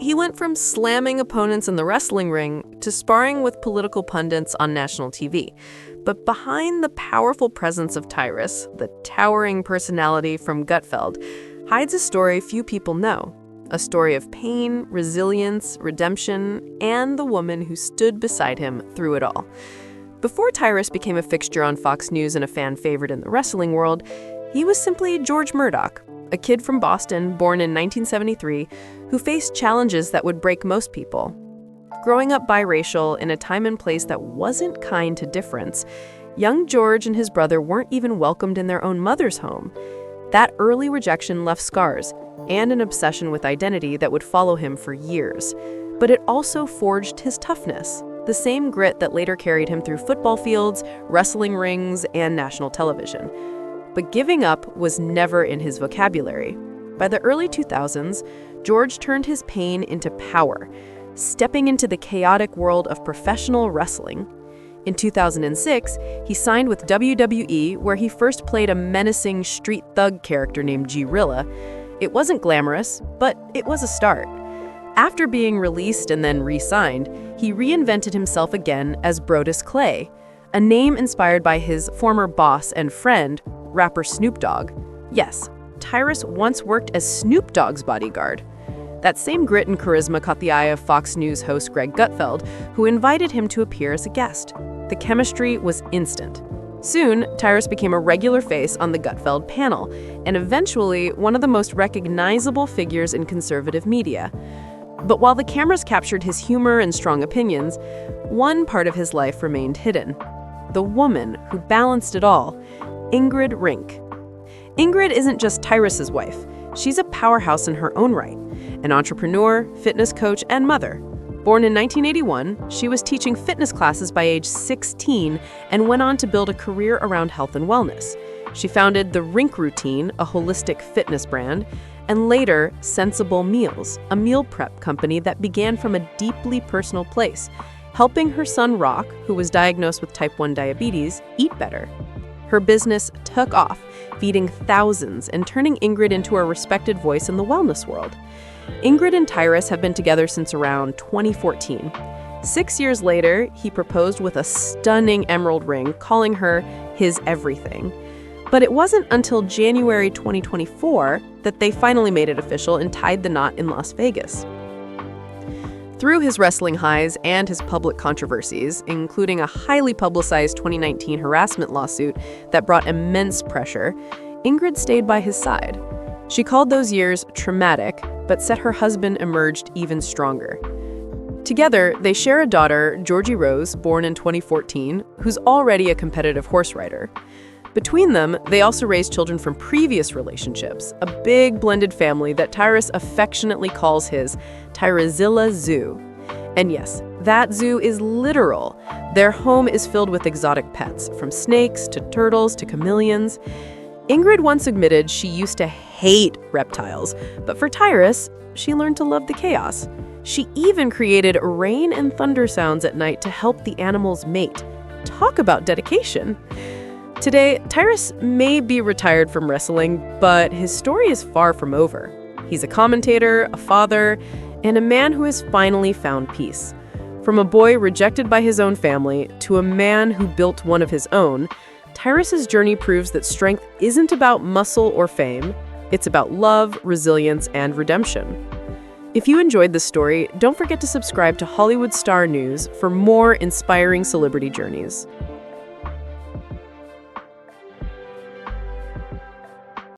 He went from slamming opponents in the wrestling ring to sparring with political pundits on national TV. But behind the powerful presence of Tyrus, the towering personality from Gutfeld, hides a story few people know. A story of pain, resilience, redemption, and the woman who stood beside him through it all. Before Tyrus became a fixture on Fox News and a fan favorite in the wrestling world, he was simply George Murdoch, a kid from Boston born in 1973 who faced challenges that would break most people. Growing up biracial in a time and place that wasn't kind to difference, young George and his brother weren't even welcomed in their own mother's home. That early rejection left scars and an obsession with identity that would follow him for years. But it also forged his toughness, the same grit that later carried him through football fields, wrestling rings, and national television. But giving up was never in his vocabulary. By the early 2000s, George turned his pain into power, stepping into the chaotic world of professional wrestling. In 2006, he signed with WWE, where he first played a menacing street thug character named G-Rilla. It wasn't glamorous, but it was a start. After being released and then re-signed, he reinvented himself again as Brodus Clay, a name inspired by his former boss and friend, rapper Snoop Dogg. Yes, Tyrus once worked as Snoop Dogg's bodyguard. That same grit and charisma caught the eye of Fox News host Greg Gutfeld, who invited him to appear as a guest. The chemistry was instant. Soon, Tyrus became a regular face on the Gutfeld panel, and eventually one of the most recognizable figures in conservative media. But while the cameras captured his humor and strong opinions, one part of his life remained hidden. The woman who balanced it all, Ingrid Rink. Ingrid isn't just Tyrus's wife. She's a powerhouse in her own right, an entrepreneur, fitness coach, and mother. Born in 1981, she was teaching fitness classes by age 16 and went on to build a career around health and wellness. She founded the Rink Routine, a holistic fitness brand, and later Sensible Meals, a meal prep company that began from a deeply personal place, helping her son Rock, who was diagnosed with type 1 diabetes, eat better. Her business took off, feeding thousands and turning Ingrid into a respected voice in the wellness world. Ingrid and Tyrus have been together since around 2014. 6 years later, he proposed with a stunning emerald ring, calling her his everything. But it wasn't until January 2024 that they finally made it official and tied the knot in Las Vegas. Through his wrestling highs and his public controversies, including a highly publicized 2019 harassment lawsuit that brought immense pressure, Ingrid stayed by his side. She called those years traumatic, but said her husband emerged even stronger. Together, they share a daughter, Georgie Rose, born in 2014, who's already a competitive horse rider. Between them, they also raised children from previous relationships, a big blended family that Tyrus affectionately calls his Tyrusilla Zoo. And yes, that zoo is literal. Their home is filled with exotic pets, from snakes to turtles to chameleons. Ingrid once admitted she used to hate reptiles, but for Tyrus, she learned to love the chaos. She even created rain and thunder sounds at night to help the animals mate. Talk about dedication. Today, Tyrus may be retired from wrestling, but his story is far from over. He's a commentator, a father, and a man who has finally found peace. From a boy rejected by his own family to a man who built one of his own, Tyrus's journey proves that strength isn't about muscle or fame. It's about love, resilience, and redemption. If you enjoyed this story, don't forget to subscribe to Hollywood Star News for more inspiring celebrity journeys.